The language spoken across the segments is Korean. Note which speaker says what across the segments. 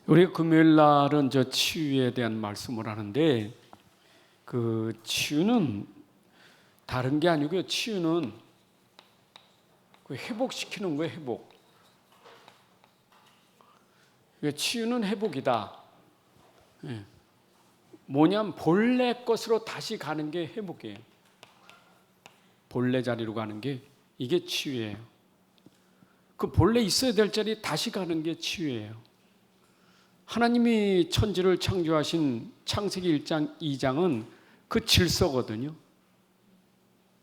Speaker 1: 우리 금요일 날은 저 치유에 대한 말씀을 하는데, 그 치유는 다른 게 아니고요. 치유는 그 회복시키는 거예요. 회복. 치유는 회복이다. 뭐냐면 본래 것으로 다시 가는 게 회복이에요. 본래 자리로 가는 게 이게 치유예요. 그 본래 있어야 될 자리 다시 가는 게 치유예요. 하나님이 천지를 창조하신 창세기 1장, 2장은 그 질서거든요.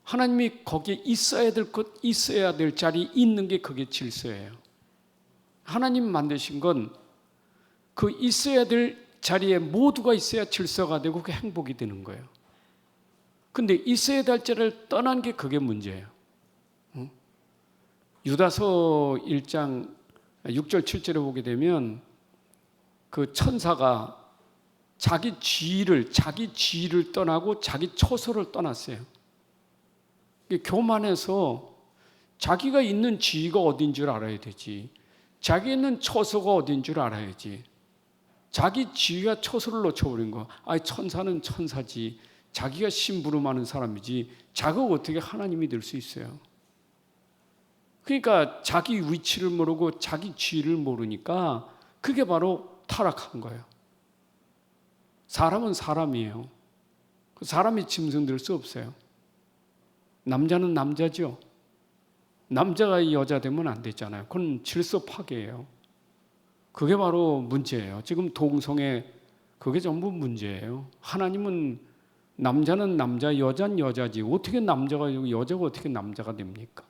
Speaker 1: 하나님이 거기에 있어야 될 것, 있어야 될 자리 있는 게 그게 질서예요. 하나님 만드신 건 그 있어야 될 자리에 모두가 있어야 질서가 되고 그게 행복이 되는 거예요. 근데 있어야 될 자리를 떠난 게 그게 문제예요. 유다서 1장 6절 7절에 보게 되면 그 천사가 자기 지위를 떠나고 자기 처소를 떠났어요. 교만해서 자기가 있는 지위가 어딘 줄 알아야 되지. 자기 있는 처소가 어딘 줄 알아야지. 자기 지위와 처소를 놓쳐버린 거. 천사는 천사지. 자기가 심부름하는 사람이지. 자기가 어떻게 하나님이 될 수 있어요? 그러니까 자기 위치를 모르고 자기 지위를 모르니까 그게 바로 타락한 거예요. 사람은 사람이에요. 사람이 짐승될 수 없어요. 남자는 남자죠. 남자가 여자 되면 안 되잖아요. 그건 질서 파괴예요. 그게 바로 문제예요. 지금 동성애 그게 전부 문제예요. 하나님은 남자는 남자, 여자는 여자지. 어떻게 남자가 되고 여자가 어떻게 남자가 됩니까?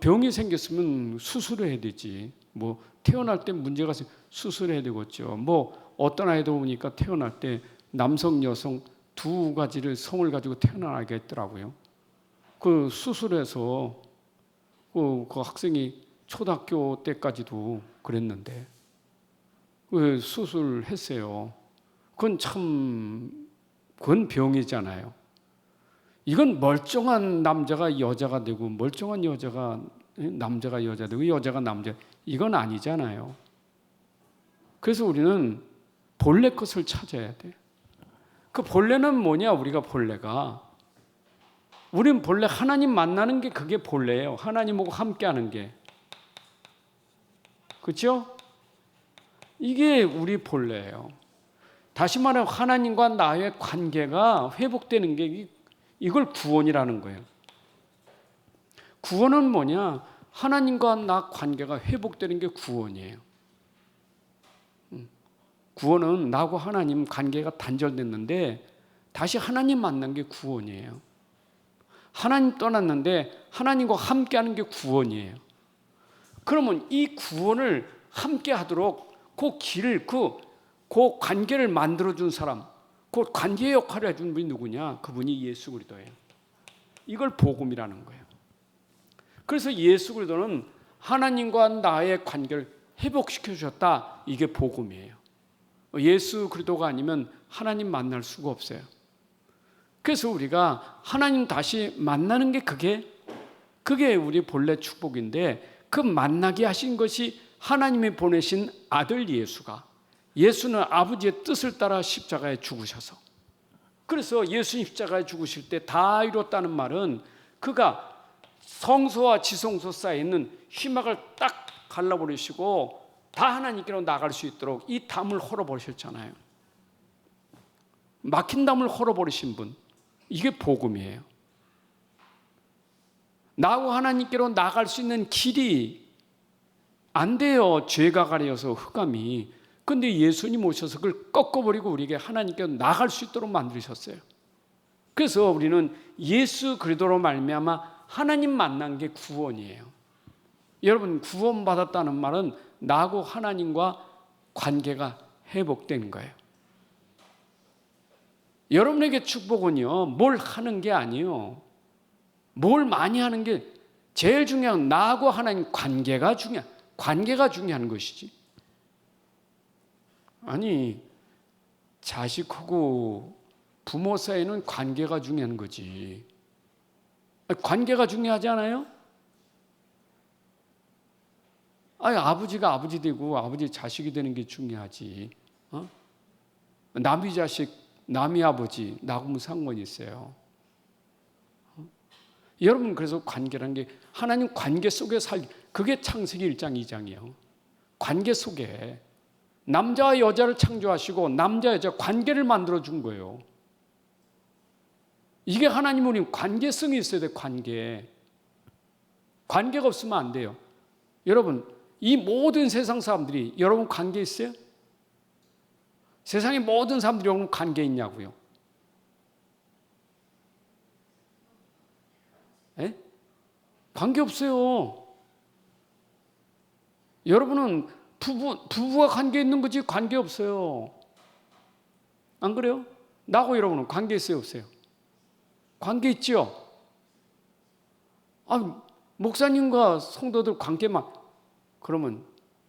Speaker 1: 병이 생겼으면 수술해야 되지. 뭐 태어날 때 문제가 있으면 수술해야 되겠죠. 뭐 어떤 아이도 보니까 태어날 때 남성, 여성 두 가지를 성을 가지고 태어나게 했더라고요. 그 수술해서 그 학생이 초등학교 때까지도 그랬는데 그 수술했어요. 그건 병이잖아요. 이건 멀쩡한 남자가 여자가 되고 멀쩡한 여자가 남자가 여자 되고 여자가 남자, 이건 아니잖아요. 그래서 우리는 본래 것을 찾아야 돼. 그 본래는 뭐냐? 우리는 본래 하나님 만나는 게 그게 본래예요. 하나님하고 함께하는 게. 그렇죠? 이게 우리 본래예요. 다시 말하면 하나님과 나의 관계가 회복되는 게 이걸 구원이라는 거예요. 구원은 뭐냐? 하나님과 나 관계가 회복되는 게 구원이에요. 구원은 나하고 하나님 관계가 단절됐는데 다시 하나님 만난 게 구원이에요. 하나님 떠났는데 하나님과 함께하는 게 구원이에요. 그러면 이 구원을 함께하도록 그 길을, 그 관계를 만들어준 사람, 그 관계의 역할을 해준 분이 누구냐? 그분이 예수 그리스도예요. 이걸 복음이라는 거예요. 그래서 예수 그리스도는 하나님과 나의 관계를 회복시켜 주셨다. 이게 복음이에요. 예수 그리스도가 아니면 하나님 만날 수가 없어요. 그래서 우리가 하나님 다시 만나는 게 그게 우리 본래 축복인데, 그 만나게 하신 것이 하나님이 보내신 아들 예수는 아버지의 뜻을 따라 십자가에 죽으셔서, 그래서 예수님 십자가에 죽으실 때 다 이뤘다는 말은 그가 성소와 지성소 사이에 있는 희막을 딱 갈라버리시고 다 하나님께로 나갈 수 있도록 이 담을 헐어버리셨잖아요. 막힌 담을 헐어버리신 분, 이게 복음이에요. 나하고 하나님께로 나갈 수 있는 길이 안 돼요. 죄가 가려서 흑암이. 근데 예수님 오셔서 그걸 꺾어버리고 우리에게 하나님께로 나갈 수 있도록 만드셨어요. 그래서 우리는 예수 그리스도로 말미암아 하나님 만난 게 구원이에요. 여러분, 구원받았다는 말은 나하고 하나님과 관계가 회복된 거예요. 여러분에게 축복은요, 뭘 하는 게 아니에요. 뭘 많이 하는 게 제일 중요한 건 나하고 하나님 관계가 중요한 것이지. 아니, 자식하고 부모 사이는 관계가 중요한 거지. 관계가 중요하지 않아요? 아니, 아버지가 아버지 되고 아버지 자식이 되는 게 중요하지. 남이 자식, 남이 아버지, 나하고 무슨 상관이 있어요? 여러분, 그래서 관계라는 게 하나님 관계 속에 그게 창세기 1장 2장이에요. 관계 속에 남자와 여자를 창조하시고 남자 여자 관계를 만들어 준 거예요. 이게 하나님 우리 관계성이 있어야 돼. 관계가 없으면 안 돼요. 여러분, 이 모든 세상 사람들이 여러분 관계 있어요? 세상의 모든 사람들이 여러분 관계 있냐고요? 에? 관계 없어요. 여러분은 부부와 관계 있는 거지 관계 없어요. 안 그래요? 나하고 여러분은 관계 있어요, 없어요? 관계 있죠? 목사님과 성도들 관계만, 그러면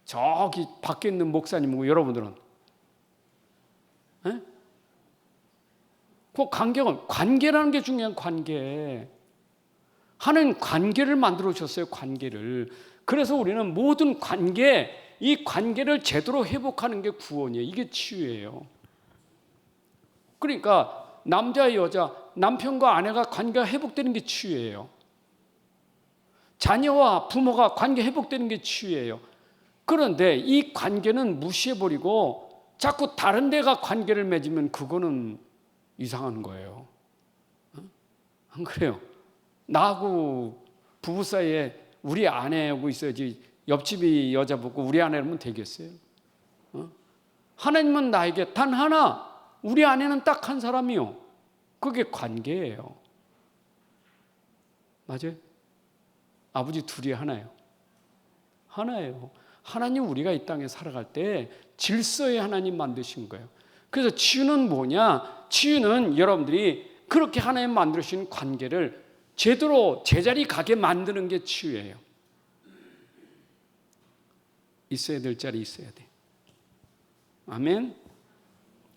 Speaker 1: 저기 밖에 있는 목사님하고 여러분들은, 에? 그 관계라는 게 중요한 관계. 하나님 관계를 만들어 주셨어요, 관계를. 그래서 우리는 모든 이 관계를 제대로 회복하는 게 구원이에요. 이게 치유예요. 그러니까 남자, 여자, 남편과 아내가 관계가 회복되는 게 치유예요. 자녀와 부모가 관계 회복되는 게 치유예요. 그런데 이 관계는 무시해버리고 자꾸 다른 데가 관계를 맺으면 그거는 이상한 거예요. 안 그래요? 나하고 부부 사이에 우리 아내하고 있어야지 옆집이 여자 보고 우리 아내라면 되겠어요? 하나님은 나에게 단 하나, 우리 아내는 딱 한 사람이요. 그게 관계예요. 맞아요? 아버지 둘이 하나예요. 하나예요. 하나님 우리가 이 땅에 살아갈 때 질서에 하나님 만드신 거예요. 그래서 치유는 뭐냐? 치유는 여러분들이 그렇게 하나님 만드신 관계를 제대로 제자리 가게 만드는 게 치유예요. 있어야 될 자리 있어야 돼. 아멘?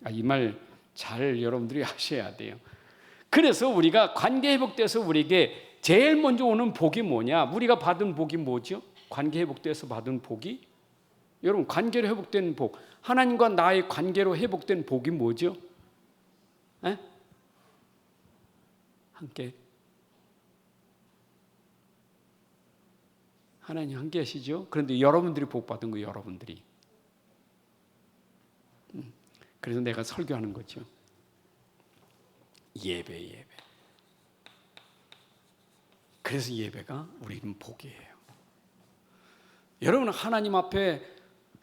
Speaker 1: 이 말 잘 여러분들이 하셔야 돼요. 그래서 우리가 관계 회복돼서 우리에게 제일 먼저 오는 복이 뭐냐? 우리가 받은 복이 뭐죠? 관계 회복돼서 받은 복이? 여러분, 관계로 회복된 복, 하나님과 나의 관계로 회복된 복이 뭐죠? 에? 함께 하나님 함께 하시죠? 그런데 여러분들이 복 받은 거예요, 여러분들이. 그래서 내가 설교하는 거죠. 예배. 그래서 예배가 우리는 복이에요. 여러분은 하나님 앞에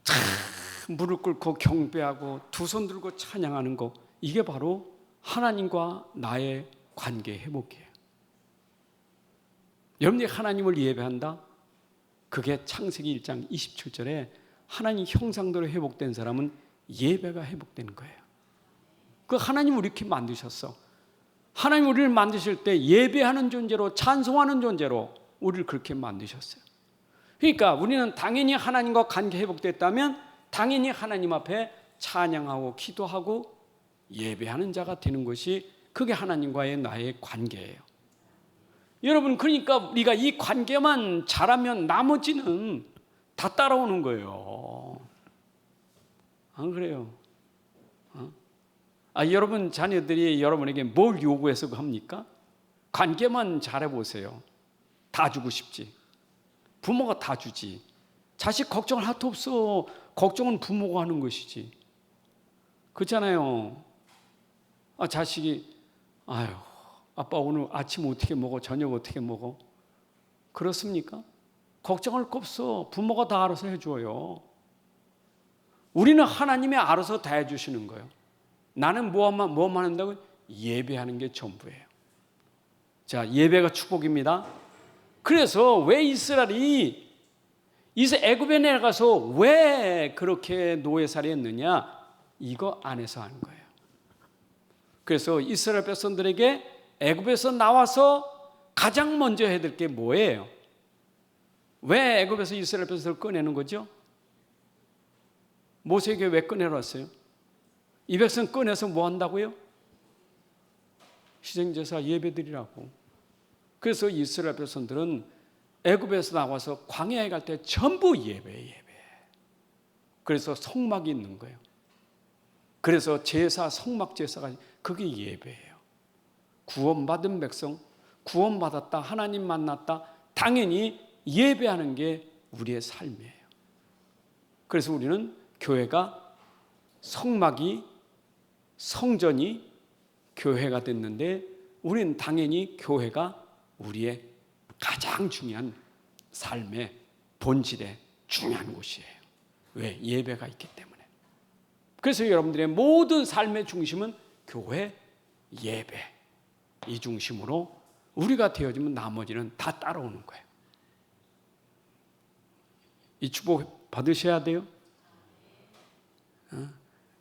Speaker 1: 참 무릎 꿇고 경배하고 두 손 들고 찬양하는 거, 이게 바로 하나님과 나의 관계 회복이에요. 여러분이 하나님을 예배한다? 그게 창세기 1장 27절에 하나님 형상대로 회복된 사람은 예배가 회복되는 거예요. 그 하나님 우리 이렇게 만드셨어. 하나님 우리를 만드실 때 예배하는 존재로, 찬송하는 존재로 우리를 그렇게 만드셨어요. 그러니까 우리는 당연히 하나님과 관계 회복됐다면 당연히 하나님 앞에 찬양하고 기도하고 예배하는 자가 되는 것이, 그게 하나님과의 나의 관계예요. 여러분, 그러니까 우리가 이 관계만 잘하면 나머지는 다 따라오는 거예요. 안 그래요? 여러분 자녀들이 여러분에게 뭘 요구해서 합니까? 관계만 잘해보세요. 다 주고 싶지. 부모가 다 주지. 자식 걱정할 하도 없어. 걱정은 부모가 하는 것이지. 그렇잖아요. 자식이 아빠 오늘 아침 어떻게 먹어? 저녁 어떻게 먹어? 그렇습니까? 걱정할 거 없어. 부모가 다 알아서 해줘요. 우리는 하나님이 알아서 다 해주시는 거예요. 나는 뭐만 한다고? 예배하는 게 전부예요. 자, 예배가 축복입니다. 그래서 왜 이스라엘이 애굽에 내려가서 왜 그렇게 노예살이 했느냐? 이거 안에서 하는 거예요. 그래서 이스라엘 백성들에게 애굽에서 나와서 가장 먼저 해야 될 게 뭐예요? 왜 애굽에서 이스라엘 백성을 꺼내는 거죠? 모세에게 왜 꺼내놨어요? 이 백성 꺼내서 뭐 한다고요? 희생제사 예배드리라고. 그래서 이스라엘 백성들은 애굽에서 나와서 광야에 갈 때 전부 예배. 그래서 성막이 있는 거예요. 그래서 제사, 성막 제사가 그게 예배예요. 구원받은 백성, 구원받았다, 하나님 만났다, 당연히 예배하는 게 우리의 삶이에요. 그래서 우리는 교회가 성막이, 성전이 교회가 됐는데, 우리는 당연히 교회가 우리의 가장 중요한 삶의 본질의 중요한 곳이에요. 왜? 예배가 있기 때문에. 그래서 여러분들의 모든 삶의 중심은 교회, 예배, 이 중심으로 우리가 되어지면 나머지는 다 따라오는 거예요. 이 축복 받으셔야 돼요.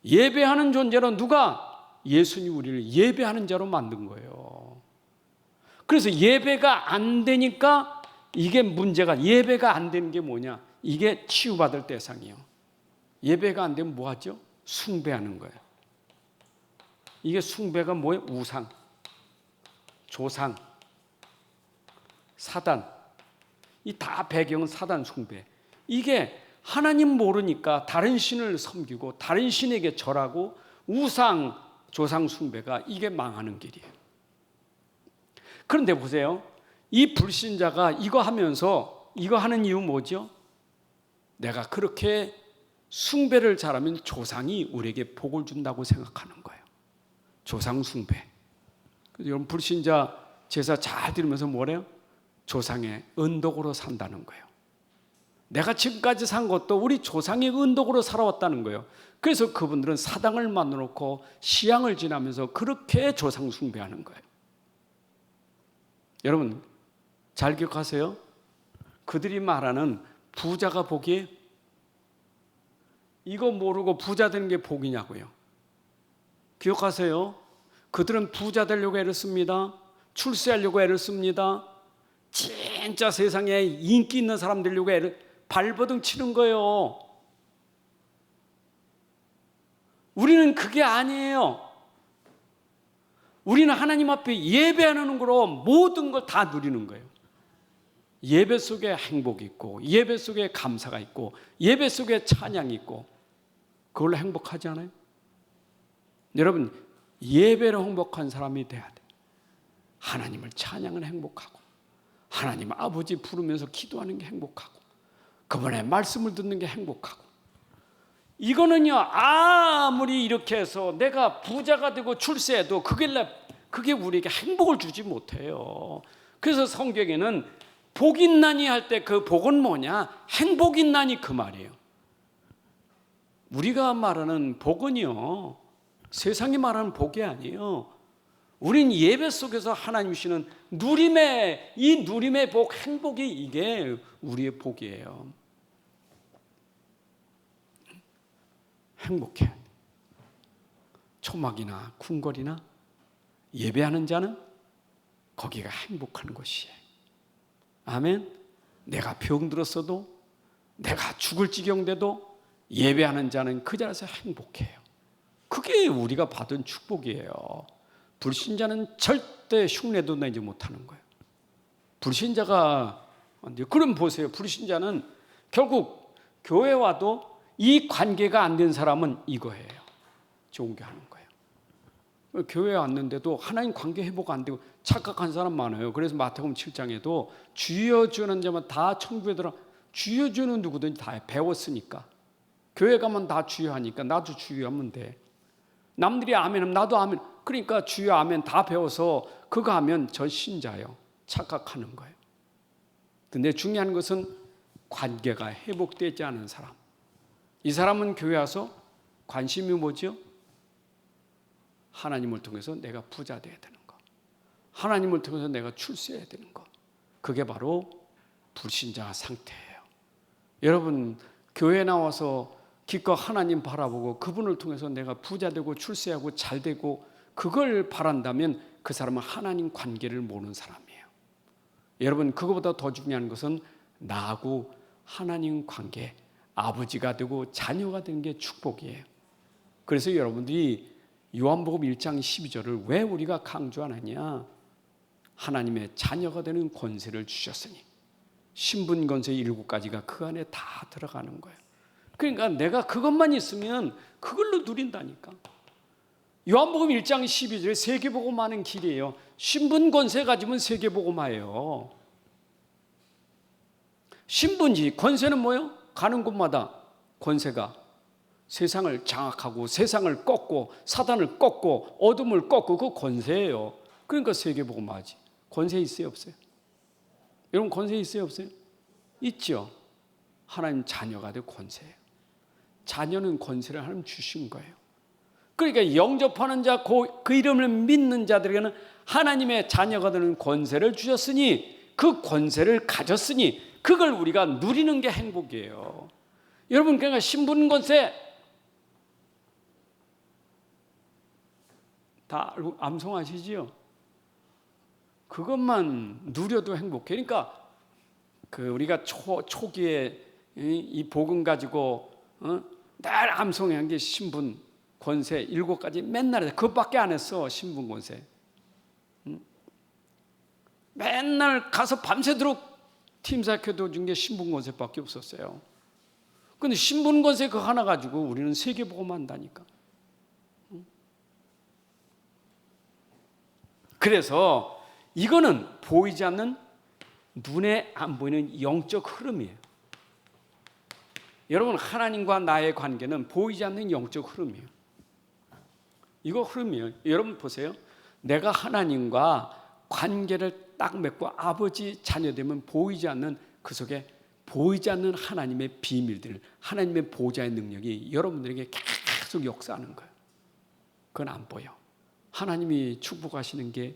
Speaker 1: 예배하는 존재로 누가? 예수님 우리를 예배하는 자로 만든 거예요. 그래서 예배가 안 되니까 이게 문제가, 예배가 안 되는 게 뭐냐? 이게 치유받을 대상이에요. 예배가 안 되면 뭐 하죠? 숭배하는 거예요. 이게 숭배가 뭐예요? 우상, 조상, 사단. 이 다 배경은 사단 숭배. 이게 하나님 모르니까 다른 신을 섬기고 다른 신에게 절하고 우상, 조상 숭배가 이게 망하는 길이에요. 그런데 보세요. 이 불신자가 이거 하면서 이거 하는 이유 뭐죠? 내가 그렇게 숭배를 잘하면 조상이 우리에게 복을 준다고 생각하는 거예요. 조상 숭배. 그래서 여러분 불신자 제사 잘 들으면서 뭐래요? 조상의 은덕으로 산다는 거예요. 내가 지금까지 산 것도 우리 조상의 은덕으로 살아왔다는 거예요. 그래서 그분들은 사당을 만들어 놓고 시향을 지나면서 그렇게 조상 숭배하는 거예요. 여러분 잘 기억하세요. 그들이 말하는 부자가 복이에요? 이거 모르고 부자 되는 게 복이냐고요. 기억하세요. 그들은 부자 되려고 애를 씁니다. 출세하려고 애를 씁니다. 진짜 세상에 인기 있는 사람 되려고 애를 발버둥 치는 거예요. 우리는 그게 아니에요. 우리는 하나님 앞에 예배하는 거로 모든 걸 다 누리는 거예요. 예배 속에 행복이 있고 예배 속에 감사가 있고 예배 속에 찬양이 있고 그걸로 행복하지 않아요? 여러분 예배로 행복한 사람이 돼야 돼. 하나님을 찬양은 행복하고 하나님 아버지 부르면서 기도하는 게 행복하고 그분의 말씀을 듣는 게 행복하고 이거는요 아무리 이렇게 해서 내가 부자가 되고 출세해도 그게 우리에게 행복을 주지 못해요. 그래서 성경에는 복 있나니 할 때 그 복은 뭐냐? 행복 있나니 그 말이에요. 우리가 말하는 복은요 세상이 말하는 복이 아니에요. 우린 예배 속에서 하나님 주시는 이 누림의 복, 행복이 이게 우리의 복이에요. 행복해. 초막이나 궁궐이나 예배하는 자는 거기가 행복한 곳이에요. 아멘. 내가 병들었어도 내가 죽을 지경 돼도 예배하는 자는 그 자리에서 행복해요. 그게 우리가 받은 축복이에요. 불신자는 절대 흉내도 내지 못하는 거예요. 불신자가 그럼 보세요. 불신자는 결국 교회 와도 이 관계가 안 된 사람은 이거예요. 종교하는 거예요. 교회에 왔는데도 하나님 관계 회복 안 되고 착각한 사람 많아요. 그래서 마태복음 7장에도 주여 주는 자만 다 천국에 들어. 주여 주는 누구든지 다 배웠으니까. 교회 가면 다 주여 하니까 나도 주여 하면 돼. 남들이 아멘하면 나도 아멘. 그러니까 주여 아멘 다 배워서 그거 하면 저 신자예요. 착각하는 거예요. 근데 중요한 것은 관계가 회복되지 않은 사람. 이 사람은 교회 와서 관심이 뭐죠? 하나님을 통해서 내가 부자 되어야 되는 거. 하나님을 통해서 내가 출세해야 되는 거. 그게 바로 불신자 상태예요. 여러분 교회 나와서 기껏 하나님 바라보고 그분을 통해서 내가 부자 되고 출세하고 잘 되고 그걸 바란다면 그 사람은 하나님 관계를 모르는 사람이에요. 여러분 그거보다 더 중요한 것은 나하고 하나님 관계, 아버지가 되고 자녀가 되는 게 축복이에요. 그래서 여러분들이 요한복음 1장 12절을 왜 우리가 강조하느냐? 하나님의 자녀가 되는 권세를 주셨으니 신분, 권세 7가지가 그 안에 다 들어가는 거예요. 그러니까 내가 그것만 있으면 그걸로 누린다니까. 요한복음 1장 12절에 세계복음하는 길이에요. 신분, 권세 가지면 세계복음화예요. 신분지, 권세는 뭐예요? 가는 곳마다 권세가 세상을 장악하고 세상을 꺾고 사단을 꺾고 어둠을 꺾고 그 권세예요. 그러니까 세계복음화지. 권세 있어요, 없어요? 여러분 권세 있어요, 없어요? 있죠. 하나님 자녀가 될 권세예요. 자녀는 권세를 하나님 주신 거예요. 그러니까 영접하는 자, 그 이름을 믿는 자들에게는 하나님의 자녀가 되는 권세를 주셨으니, 그 권세를 가졌으니 그걸 우리가 누리는 게 행복이에요. 여러분, 그러니까 신분, 권세 다 암송하시지요? 그것만 누려도 행복해. 그러니까 우리가 초기에 이 복음 가지고 늘 암송한 게 신분, 권세 7가지 맨날 해서 그것밖에 안 했어. 신분, 권세. 맨날 가서 밤새도록 팀사역회도 준 게 신분, 권세밖에 없었어요. 근데 신분, 권세 그거 하나 가지고 우리는 세계복음 한다니까. 그래서 이거는 보이지 않는, 눈에 안 보이는 영적 흐름이에요. 여러분, 하나님과 나의 관계는 보이지 않는 영적 흐름이에요. 이거 흐름이에요. 여러분 보세요. 내가 하나님과 관계를 딱 맺고 아버지 자녀 되면 보이지 않는, 그 속에 보이지 않는 하나님의 비밀들, 하나님의 보좌의 능력이 여러분들에게 계속 역사하는 거예요. 그건 안 보여. 하나님이 축복하시는 게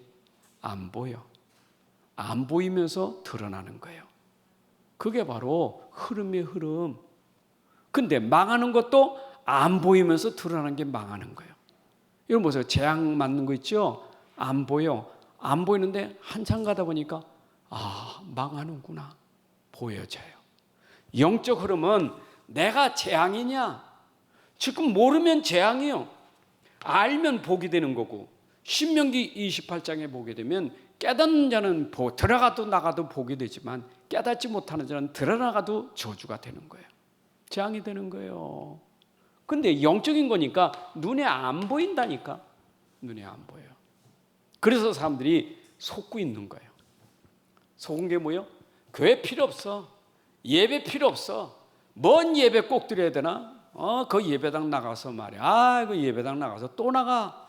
Speaker 1: 안 보여. 안 보이면서 드러나는 거예요. 그게 바로 흐름의 흐름. 근데 망하는 것도 안 보이면서 드러나는 게 망하는 거예요. 여러분 보세요. 재앙 맞는 거 있죠? 안 보여. 안 보이는데 한참 가다 보니까 망하는구나. 보여져요. 영적 흐름은 내가 재앙이냐? 지금 모르면 재앙이요. 알면 복이 되는 거고, 신명기 28장에 보게 되면 깨닫는 자는 들어가도 나가도 복이 되지만 깨닫지 못하는 자는 들어나가도 저주가 되는 거예요. 재앙이 되는 거예요. 근데 영적인 거니까 눈에 안 보인다니까. 눈에 안 보여요. 그래서 사람들이 속고 있는 거예요. 속은 게 뭐예요? 교회 필요 없어. 예배 필요 없어. 뭔 예배 꼭 드려야 되나? 그 예배당 나가서 말이야. 그 예배당 나가서 또 나가.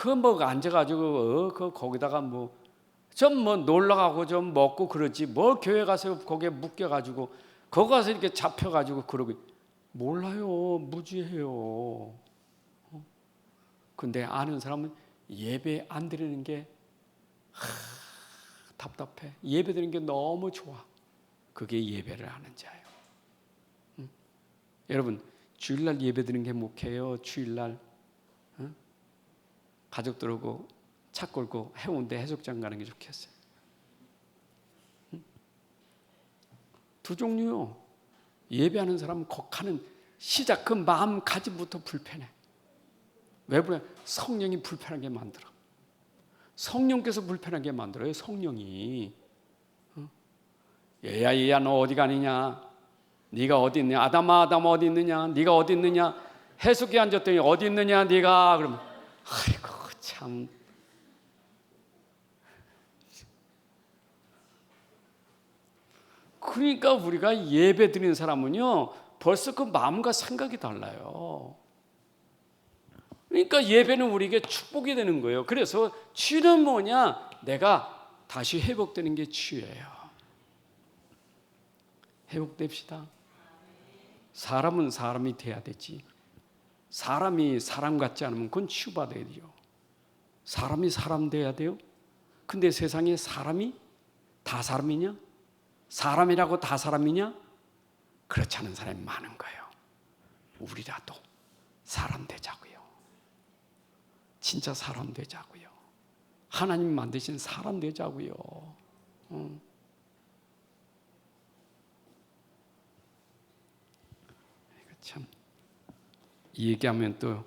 Speaker 1: 앉아가지고 거기다가 좀 놀러 가고 좀 먹고 그러지. 뭐 교회 가서 거기에 묶여가지고 거기 가서 이렇게 잡혀가지고 그러고. 몰라요. 무지해요. 근데 아는 사람은 예배 안 드리는 게 답답해. 예배 드리는 게 너무 좋아. 그게 예배를 하는 자예요. 여러분, 주일날 예배 드리는 게 목회예요. 주일날 가족들하고 차 끌고 해운대 해수욕장 가는 게 좋겠어요. 두 종류요. 예배하는 사람은 가는 시작, 그 마음가짐부터 불편해. 왜 그래? 성령이 불편하게 만들어. 성령께서 불편하게 만들어요. 성령이. 얘야 너 어디 가느냐? 네가 어디 있느냐? 아담아 어디 있느냐? 네가 어디 있느냐? 해수기에 앉았더니 어디 있느냐? 네가. 그러면 아이고 참. 그러니까 우리가 예배 드리는 사람은요, 벌써 그 마음과 생각이 달라요. 그러니까 예배는 우리에게 축복이 되는 거예요. 그래서 치유는 뭐냐? 내가 다시 회복되는 게 치유예요. 회복됩시다. 사람은 사람이 돼야 되지. 사람이 사람 같지 않으면 그건 치유받아야 돼요. 사람이 사람 돼야 돼요. 근데 세상에 사람이 다 사람이냐? 사람이라고 다 사람이냐? 그렇지 않은 사람이 많은 거예요. 우리라도 사람 되자고요. 진짜 사람 되자고요. 하나님 만드신 사람 되자고요. 참 얘기하면 또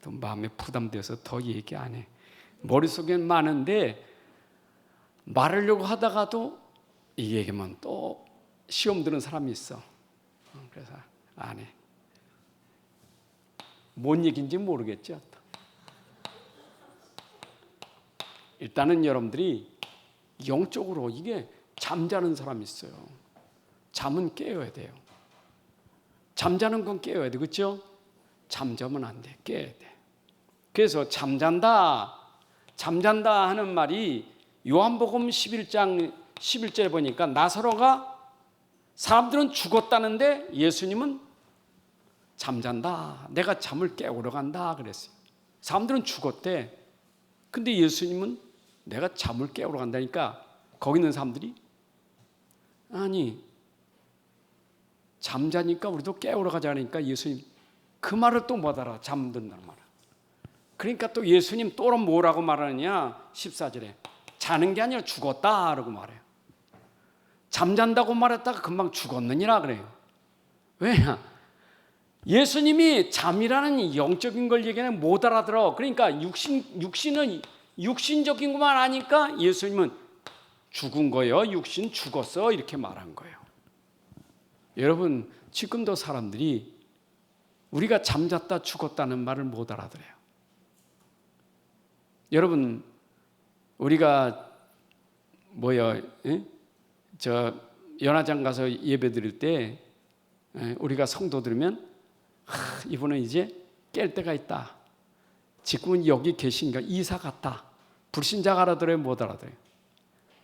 Speaker 1: 마음에 부담돼서 더 얘기 안 해. 머릿속엔 많은데 말하려고 하다가도 이 얘기면 또 시험 드는 사람이 있어. 그래서 안 해. 뭔 얘기인지 모르겠죠. 일단은 여러분들이 영적으로 이게 잠자는 사람이 있어요. 잠은 깨어야 돼요. 잠자는 건 깨어야 돼. 그렇죠? 잠자면 안 돼. 깨야 돼. 그래서 잠잔다 하는 말이 요한복음 11장 11절에 보니까 나사로가 사람들은 죽었다는데 예수님은 잠잔다. 내가 잠을 깨우러 간다 그랬어요. 사람들은 죽었대. 근데 예수님은 내가 잠을 깨우러 간다니까 거기 있는 사람들이 아니 잠자니까 우리도 깨우러 가자니까 예수님 그 말을 또 못 알아. 잠든다는 말을. 그러니까 또 예수님 또 뭐라고 말하느냐 14절에 자는 게 아니라 죽었다 라고 말해요. 잠잔다고 말했다가 금방 죽었느니라 그래요. 왜냐? 예수님이 잠이라는 영적인 걸 얘기하면 못 알아들어. 그러니까 육신은 육신적인 것만 아니까 예수님은 죽은 거예요. 육신 죽었어 이렇게 말한 거예요. 여러분 지금도 사람들이 우리가 잠잤다 죽었다는 말을 못 알아들어요. 여러분 우리가 저 연화장 가서 예배 드릴 때 우리가 성도 들으면 이분은 이제 깰 때가 있다. 지금은 여기 계신가 이사 갔다. 불신자가 알아들어요? 못 알아들어요?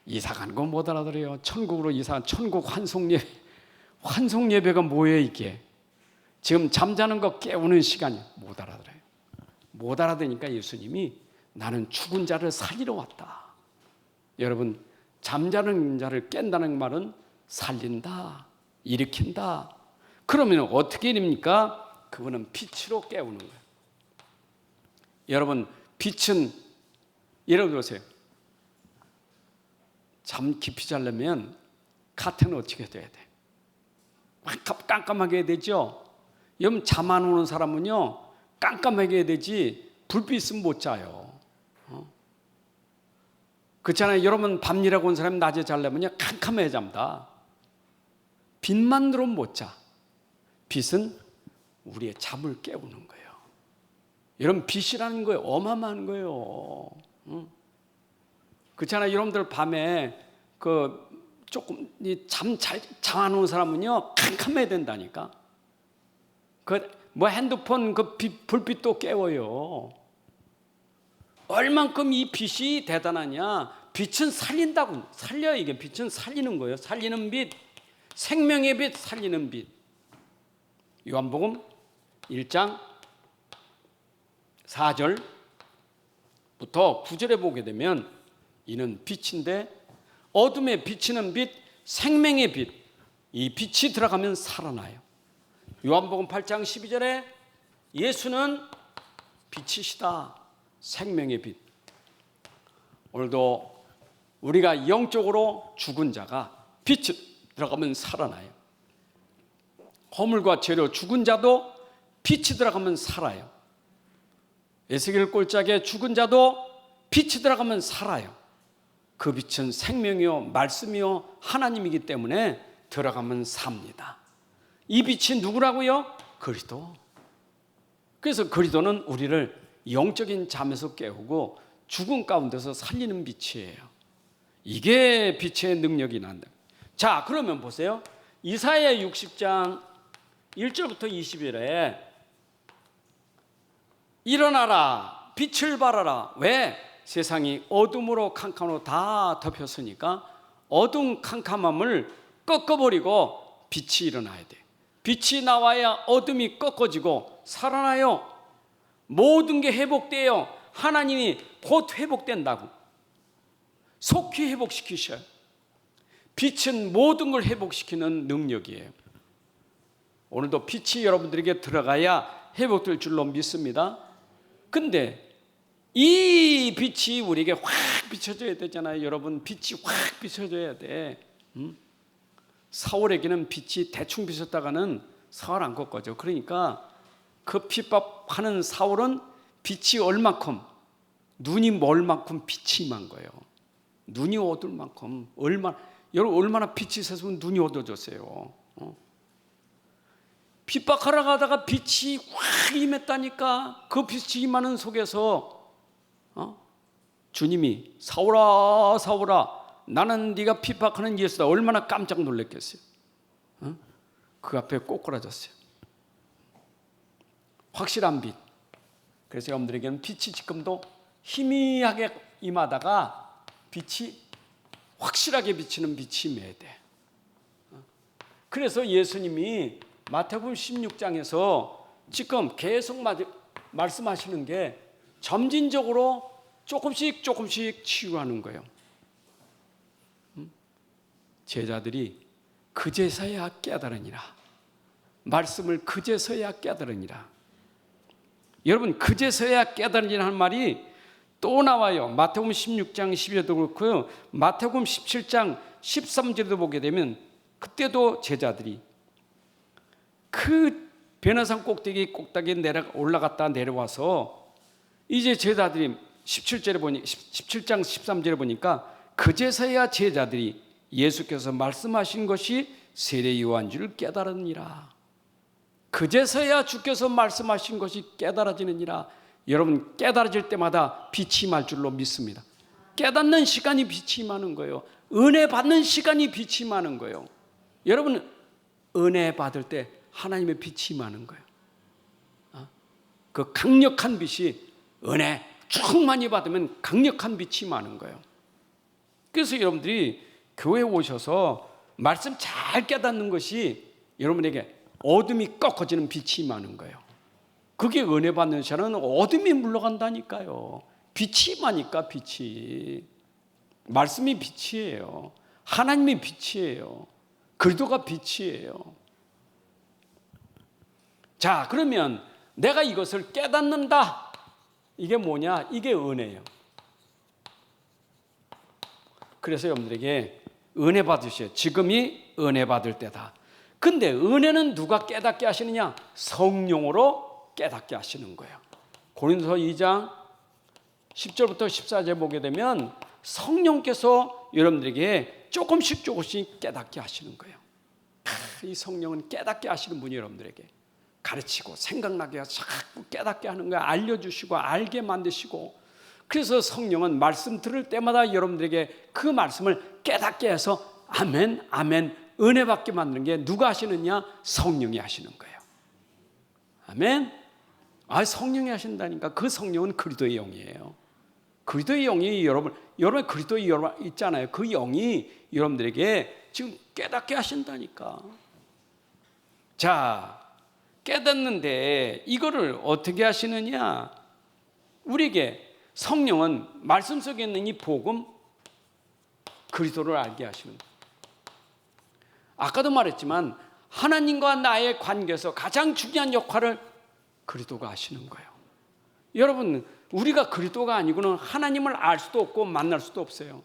Speaker 1: 이사 간 건 못 알아들어요. 천국으로 이사 천국 환송 예배가 뭐예요 이게? 지금 잠자는 거 깨우는 시간이 못 알아들어요. 못 알아들으니까 예수님이 나는 죽은 자를 살리러 왔다. 여러분 잠자는 자를 깬다는 말은 살린다, 일으킨다. 그러면 어떻게 됩니까? 그분은 빛으로 깨우는 거예요. 여러분 빛은 예를 들어보세요. 잠 깊이 자려면 카테는 어떻게 돼야 돼? 깜깜하게 해야 되죠. 여러분 잠 안 오는 사람은요 깜깜하게 해야 되지 불빛 있으면 못 자요. 그렇잖아요. 여러분 밤 일하고 온 사람이 낮에 자려면요 캄캄해야 잡니다. 빛만 들어오면 못 자. 빛은 우리의 잠을 깨우는 거예요. 여러분 빛이라는 거예요. 어마어마한 거예요. 그렇잖아요. 여러분들 밤에 조금 잠 안 오는 사람은요 캄캄해야 된다니까. 핸드폰 불빛도 깨워요. 얼만큼 이 빛이 대단하냐. 빛은 살린다고. 살려요. 이게 빛은 살리는 거예요. 살리는 빛, 생명의 빛, 살리는 빛. 요한복음 1장 4절부터 9절에 보게 되면 이는 빛인데 어둠에 비치는 빛, 생명의 빛. 이 빛이 들어가면 살아나요. 요한복음 8장 12절에 예수는 빛이시다. 생명의 빛. 오늘도 우리가 영적으로 죽은 자가 빛이 들어가면 살아나요. 허물과 죄로 죽은 자도 빛이 들어가면 살아요. 에스겔 꼴짝에 죽은 자도 빛이 들어가면 살아요. 그 빛은 생명이요 말씀이요 하나님이기 때문에 들어가면 삽니다. 이 빛이 누구라고요? 그리스도. 그래서 그리스도는 우리를 영적인 잠에서 깨우고 죽음 가운데서 살리는 빛이에요. 이게 빛의 능력이 난다. 자, 그러면 보세요. 이사야 60장 1절부터 20절에 일어나라 빛을 발하라. 왜? 세상이 어둠으로 캄캄으로 다 덮였으니까 어둠 캄캄함을 꺾어버리고 빛이 일어나야 돼. 빛이 나와야 어둠이 꺾어지고 살아나요. 모든 게 회복돼요. 하나님이 곧 회복된다고. 속히 회복시키셔요. 빛은 모든 걸 회복시키는 능력이에요. 오늘도 빛이 여러분들에게 들어가야 회복될 줄로 믿습니다. 근데 이 빛이 우리에게 확 비춰져야 되잖아요. 여러분 빛이 확 비춰져야 돼. 사울에게는 빛이 대충 비쳤다가는 사울 안 꺾어져. 그러니까 그 핍박하는 사울은 빛이 얼마큼 눈이 멀 만큼 빛이 임한 거예요. 눈이 어둘 만큼 얼마. 여러분 얼마나 빛이 세서 눈이 어두워졌어요. 핍박하러 가다가 빛이 확 임했다니까. 그 빛이 임하는 속에서 주님이 사울아 사울아 나는 네가 핍박하는 예수다. 얼마나 깜짝 놀랐겠어요. 그 앞에 꼬꾸라졌어요. 확실한 빛. 그래서 여러분들에게는 빛이 지금도 희미하게 임하다가 빛이 확실하게 비치는 빛이 임해야 돼. 그래서 예수님이 마태복음 16장에서 지금 계속 말씀하시는 게 점진적으로 조금씩 치유하는 거예요. 제자들이 그제서야 깨달으니라. 말씀을 그제서야 깨달으니라. 여러분 그제서야 깨달으니라 하는 말이 또 나와요. 마태복음 16장 12절도 그렇고요. 마태복음 17장 13절도 보게 되면 그때도 제자들이 그 변화산 꼭대기에 올라갔다 내려와서 이제 제자들이 17장 13절에 보니까 그제서야 제자들이 예수께서 말씀하신 것이 세례 요한 줄 깨달으니라. 그제서야 주께서 말씀하신 것이 깨달아지느니라. 여러분 깨달아질 때마다 빛이 임할 줄로 믿습니다. 깨닫는 시간이 빛이 임하는 거예요. 은혜 받는 시간이 빛이 임하는 거예요. 여러분 은혜 받을 때 하나님의 빛이 임하는 거예요. 그 강력한 빛이 은혜 충만히 받으면 강력한 빛이 임하는 거예요. 그래서 여러분들이 교회에 오셔서 말씀 잘 깨닫는 것이 여러분에게 어둠이 꺾어지는 빛이 임하는 거예요. 그게 은혜 받는 시간은 어둠이 물러간다니까요. 빛이 임하니까 빛이. 말씀이 빛이에요. 하나님이 빛이에요. 그리스도가 빛이에요. 자, 그러면 내가 이것을 깨닫는다. 이게 뭐냐? 이게 은혜예요. 그래서 여러분들에게 은혜 받으셔요. 지금이 은혜 받을 때다. 근데 은혜는 누가 깨닫게 하시느냐? 성령으로 깨닫게 하시는 거예요. 고린도서 2장 10절부터 14절 보게 되면 성령께서 여러분들에게 조금씩 깨닫게 하시는 거예요. 이 성령은 깨닫게 하시는 분이 여러분들에게 가르치고 생각나게 해서 자꾸 깨닫게 하는 거예요. 알려주시고 알게 만드시고. 그래서 성령은 말씀 들을 때마다 여러분들에게 그 말씀을 깨닫게 해서 아멘 아멘 은혜 받게 만드는 게 누가 하시느냐? 성령이 하시는 거예요. 아멘. 성령이 하신다니까. 그 성령은 그리스도의 영이에요. 그리스도의 영이 여러분 그리스도의 영 있잖아요. 그 영이 여러분들에게 지금 깨닫게 하신다니까. 자, 깨닫는데 이거를 어떻게 하시느냐? 우리에게 성령은 말씀 속에 있는 이 복음 그리스도를 알게 하시는 거예요. 아까도 말했지만 하나님과 나의 관계에서 가장 중요한 역할을 그리스도가 하시는 거예요. 여러분 우리가 그리스도가 아니고는 하나님을 알 수도 없고 만날 수도 없어요.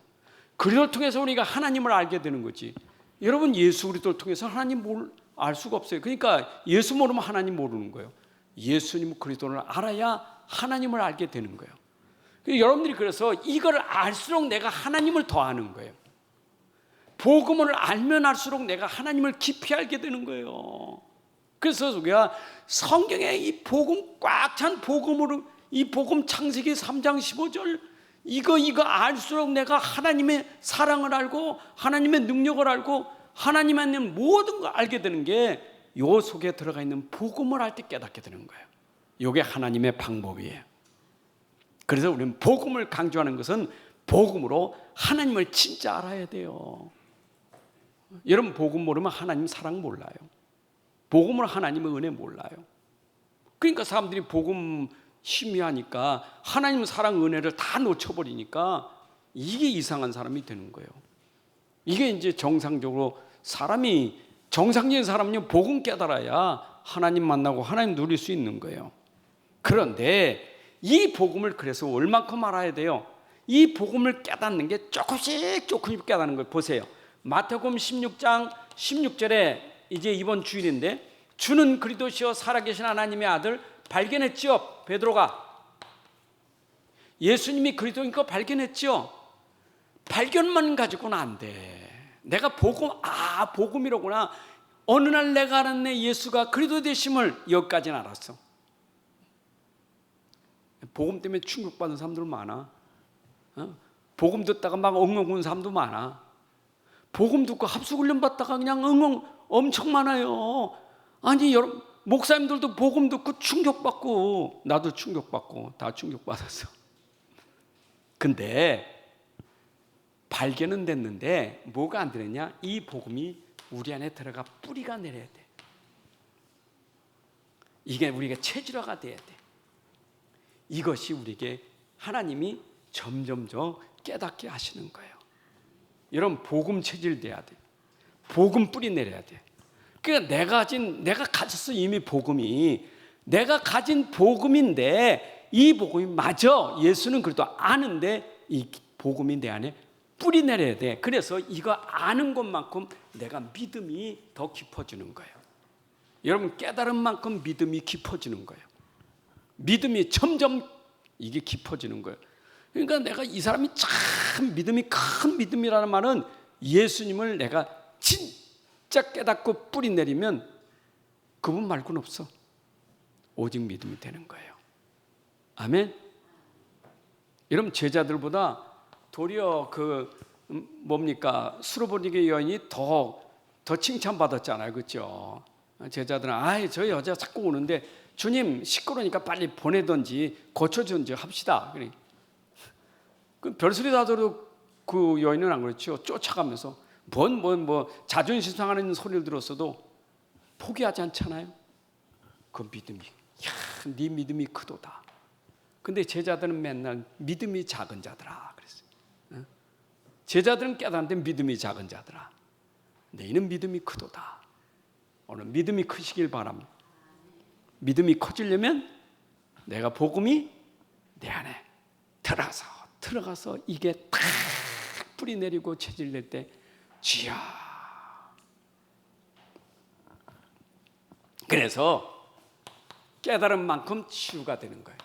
Speaker 1: 그리스도를 통해서 우리가 하나님을 알게 되는 거지. 여러분 예수 그리스도를 통해서 하나님을 알 수가 없어요. 그러니까 예수 모르면 하나님 모르는 거예요. 예수님 그리스도를 알아야 하나님을 알게 되는 거예요. 여러분들이 그래서 이걸 알수록 내가 하나님을 더 아는 거예요. 복음을 알면 알수록 내가 하나님을 깊이 알게 되는 거예요. 그래서 우리가 성경에 이 복음 꽉 찬 복음으로 이 복음 창세기 3장 15절 이거 알수록 내가 하나님의 사랑을 알고 하나님의 능력을 알고 하나님 안에 있는 모든 걸 알게 되는 게 요 속에 들어가 있는 복음을 알 때 깨닫게 되는 거예요. 이게 하나님의 방법이에요. 그래서 우리는 복음을 강조하는 것은 복음으로 하나님을 진짜 알아야 돼요. 여러분 복음 모르면 하나님 사랑 몰라요. 복음으로 하나님의 은혜 몰라요. 그러니까 사람들이 복음 심의하니까 하나님 사랑 은혜를 다 놓쳐버리니까 이게 이상한 사람이 되는 거예요. 이게 이제 정상적으로 사람이 정상적인 사람은요 복음 깨달아야 하나님 만나고 하나님 누릴 수 있는 거예요. 그런데 이 복음을 그래서 얼만큼 알아야 돼요? 이 복음을 깨닫는 게 조금씩 깨닫는 걸 보세요. 마태복음 16장 16절에 이제 이번 주일인데 주는 그리스도시요 살아계신 하나님의 아들 발견했지요. 베드로가 예수님이 그리스도인 거 발견했지요. 발견만 가지고는 안 돼. 내가 복음이로구나. 어느 날 내가 알았네. 예수가 그리스도 되심을. 여기까지는 알았어. 복음 때문에 충격받은 사람들 많아. 복음 듣다가 막 엉엉 우는 사람도 많아. 복음 듣고 합숙훈련 받다가 그냥 엉엉 엄청 많아요. 아니 여러분, 목사님들도 복음 듣고 충격받고, 나도 충격받고 다 충격받았어. 근데 발견은 됐는데 뭐가 안 되느냐? 이 복음이 우리 안에 들어가 뿌리가 내려야 돼. 이게 우리가 체질화가 돼야 돼. 이것이 우리에게 하나님이 점점 더 깨닫게 하시는 거예요. 여러분, 복음 체질 돼야 돼. 복음 뿌리 내려야 돼. 그러니까 내가 가졌어. 이미 복음이 내가 가진 복음인데, 이 복음이 맞아. 예수는 그래도 아는데 이 복음이 내 안에 뿌리 내려야 돼. 그래서 이거 아는 것만큼 내가 믿음이 더 깊어지는 거예요. 여러분, 깨달은 만큼 믿음이 깊어지는 거예요. 믿음이 점점 이게 깊어지는 거예요. 그러니까 내가 이 사람이 참 믿음이 큰 믿음이라는 말은 예수님을 내가 진짜 깨닫고 뿌리 내리면 그분 말고는 없어. 오직 믿음이 되는 거예요. 아멘. 여러분, 제자들보다 도리어 수로보니게 여인이 더 칭찬받았잖아요. 그렇죠? 제자들은 저 여자 자꾸 오는데 주님 시끄러우니까 빨리 보내든지 고쳐주든지 합시다. 그래. 그 별소리 다 들어도 그 여인은 안 그렇죠. 쫓아가면서 자존심 상하는 소리를 들었어도 포기하지 않잖아요. 그 믿음이, 네 믿음이 크도다. 근데 제자들은 맨날 믿음이 작은 자들아 그랬어요. 제자들은 깨닫는데 믿음이 작은 자들아, 너희는 믿음이 크도다. 오늘 믿음이 크시길 바랍니다. 믿음이 커지려면 내가 복음이 내 안에 들어가서 이게 탁 뿌리 내리고 체질 낼 때 주여. 그래서 깨달은 만큼 치유가 되는 거예요.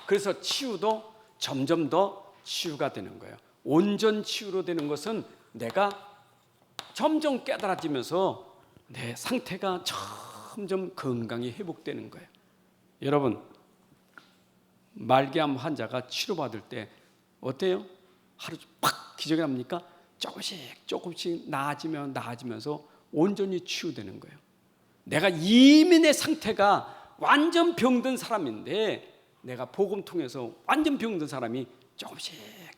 Speaker 1: 그래서 치유도 점점 더 치유가 되는 거예요. 온전 치유로 되는 것은 내가 점점 깨달아지면서 내 상태가 점점 건강이 회복되는 거예요. 여러분, 말기암 환자가 치료받을 때 어때요? 하루 팍 기적이 납니까? 조금씩 나아지면서 온전히 치유되는 거예요. 내가 이미 내 상태가 완전 병든 사람인데 내가 복음 통해서 완전 병든 사람이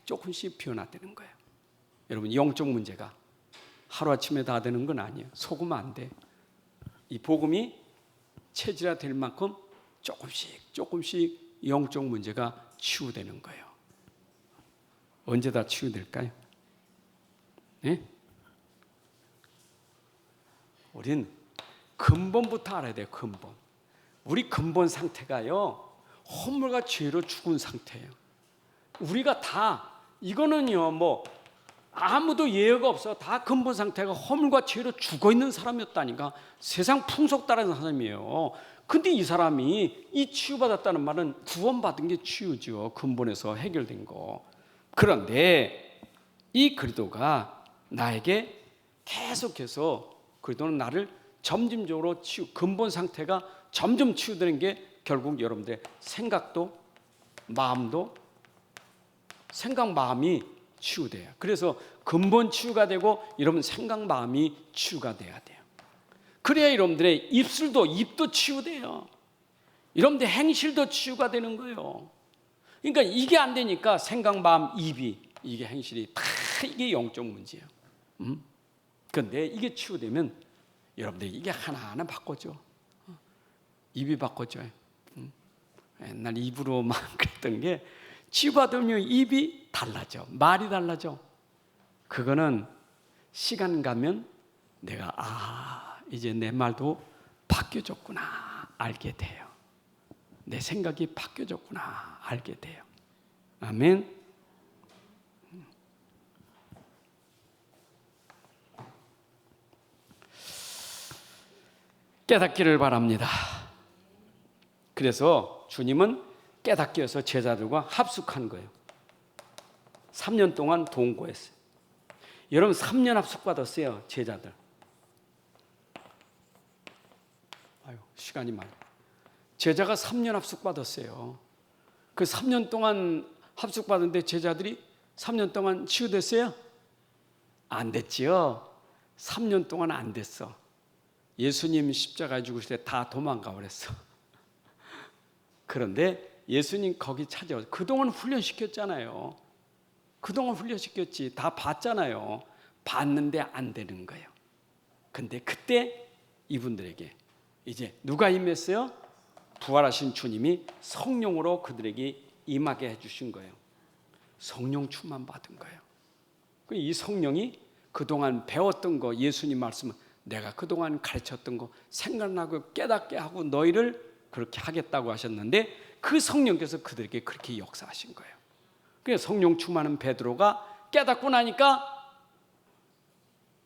Speaker 1: 조금씩 변화되는 거예요. 여러분, 영적 문제가 하루아침에 다 되는 건 아니에요. 속으면 안 돼. 이 복음이 체질화 될 만큼 조금씩 영적 문제가 치유되는 거예요. 언제 다 치유될까요? 네? 우린 근본부터 알아야 돼요. 근본. 우리 근본 상태가요, 허물과 죄로 죽은 상태예요. 우리가 다 이거는요, 아무도 예외가 없어. 다 근본 상태가 허물과 죄로 죽어 있는 사람이었다니까. 세상 풍속 따르는 사람이에요. 근데 이 사람이 이 치유받았다는 말은 구원받은 게 치유죠. 근본에서 해결된 거. 그런데 이 그리스도가 나에게 계속해서, 그리스도는 나를 점진적으로 근본 상태가 점점 치유되는 게 결국 여러분들의 생각도 마음이 치유돼요. 그래서 근본 치유가 되고 여러분 생각 마음이 치유가 돼야 돼요. 그래야 여러분들의 입도 치유돼요. 여러분들 행실도 치유가 되는 거예요. 그러니까 이게 안 되니까 생각 마음 입이, 이게 행실이 다 이게 영적 문제예요. 그런데 이게 치유되면 여러분들 이게 하나하나 바꿔줘. 입이 바꿔줘요. 옛날 입으로만 그랬던 게 치유받으면 입이 달라져. 말이 달라져. 그거는 시간 가면 내가 이제 내 말도 바뀌어졌구나 알게 돼요. 내 생각이 바뀌어졌구나 알게 돼요. 아멘. 깨닫기를 바랍니다. 그래서 주님은 깨닫기 위해서 제자들과 합숙한 거예요. 3년 동안 동거했어요. 여러분 3년 합숙 받았어요, 제자들. 아유, 시간이 많아. 제자가 3년 합숙 받았어요. 그 3년 동안 합숙 받았는데 제자들이 3년 동안 치유됐어요? 안 됐지요. 3년 동안 안 됐어. 예수님 십자가에 죽으실 때 다 도망가 버렸어. 그런데 예수님 거기 찾아와서 그동안 훈련시켰잖아요. 그동안 훈련시켰지. 다 봤잖아요. 봤는데 안 되는 거예요. 근데 그때 이분들에게 이제 누가 임했어요? 부활하신 주님이 성령으로 그들에게 임하게 해주신 거예요. 성령 충만 받은 거예요. 이 성령이 그동안 배웠던 거, 예수님 말씀은 내가 그동안 가르쳤던 거 생각나고 깨닫게 하고 너희를 그렇게 하겠다고 하셨는데 그 성령께서 그들에게 그렇게 역사하신 거예요. 그래서 성령 충만한 베드로가 깨닫고 나니까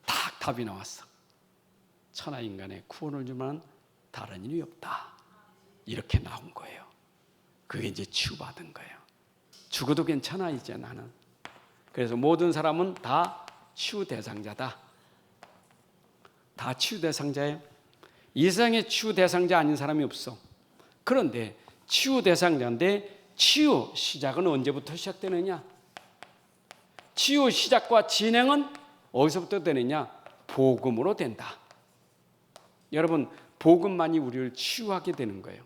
Speaker 1: 딱 답이 나왔어. 천하 인간의 구원을 주면 다른 일이 없다. 이렇게 나온 거예요. 그게 이제 치유받은 거예요. 죽어도 괜찮아 이제 나는. 그래서 모든 사람은 다 치유 대상자다. 다 치유 대상자예요. 이 세상에 치유 대상자 아닌 사람이 없어. 그런데 치유 대상자인데 치유 시작은 언제부터 시작되느냐? 치유 시작과 진행은 어디서부터 되느냐? 복음으로 된다. 여러분, 복음만이 우리를 치유하게 되는 거예요.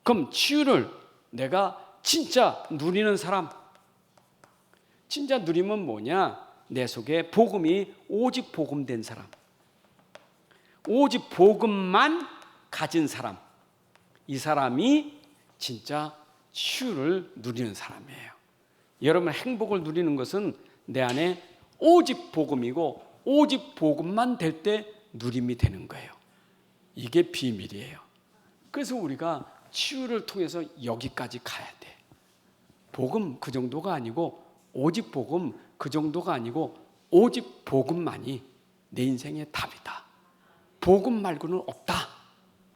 Speaker 1: 그럼 치유를 내가 진짜 누리는 사람, 진짜 누리면 뭐냐? 내 속에 복음이 오직 복음된 사람, 오직 복음만 가진 사람, 이 사람이 진짜 치유를 누리는 사람이에요. 여러분, 행복을 누리는 것은 내 안에 오직 복음이고 오직 복음만 될 때 누림이 되는 거예요. 이게 비밀이에요. 그래서 우리가 치유를 통해서 여기까지 가야 돼. 복음 그 정도가 아니고 오직 복음 그 정도가 아니고 오직 복음만이 내 인생의 답이다. 복음 말고는 없다.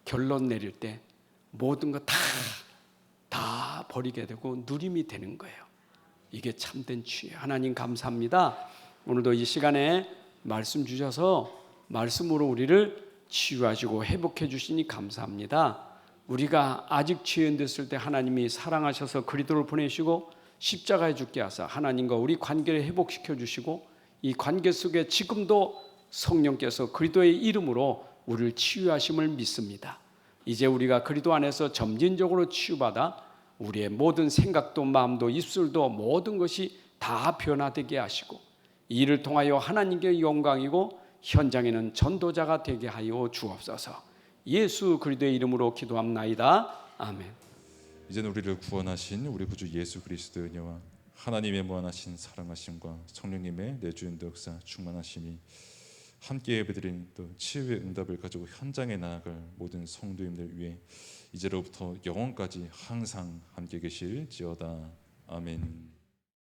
Speaker 1: 결론 내릴 때 모든 거 다 버리게 되고 누림이 되는 거예요. 이게 참된 치유예요. 하나님 감사합니다. 오늘도 이 시간에 말씀 주셔서 말씀으로 우리를 치유하시고 회복해 주시니 감사합니다. 우리가 아직 죄인됐을 때 하나님이 사랑하셔서 그리스도를 보내시고 십자가에 죽게 하사 하나님과 우리 관계를 회복시켜 주시고 이 관계 속에 지금도 성령께서 그리스도의 이름으로 우리를 치유하심을 믿습니다. 이제 우리가 그리스도 안에서 점진적으로 치유받아 우리의 모든 생각도 마음도 입술도 모든 것이 다 변화되게 하시고 이를 통하여 하나님께 영광이고 현장에는 전도자가 되게 하여 주옵소서. 예수 그리스도의 이름으로 기도합나이다. 아멘.
Speaker 2: 이제는 우리를 구원하신 우리 구주 예수 그리스도의 은혜와 하나님의 무한하신 사랑하심과 성령님의 내주인도 역사 충만하심이 함께 예배드린 또 치유의 응답을 가지고 현장에 나아갈 모든 성도님들 위해 이제로부터 영원까지 항상 함께 계실지어다. 아멘.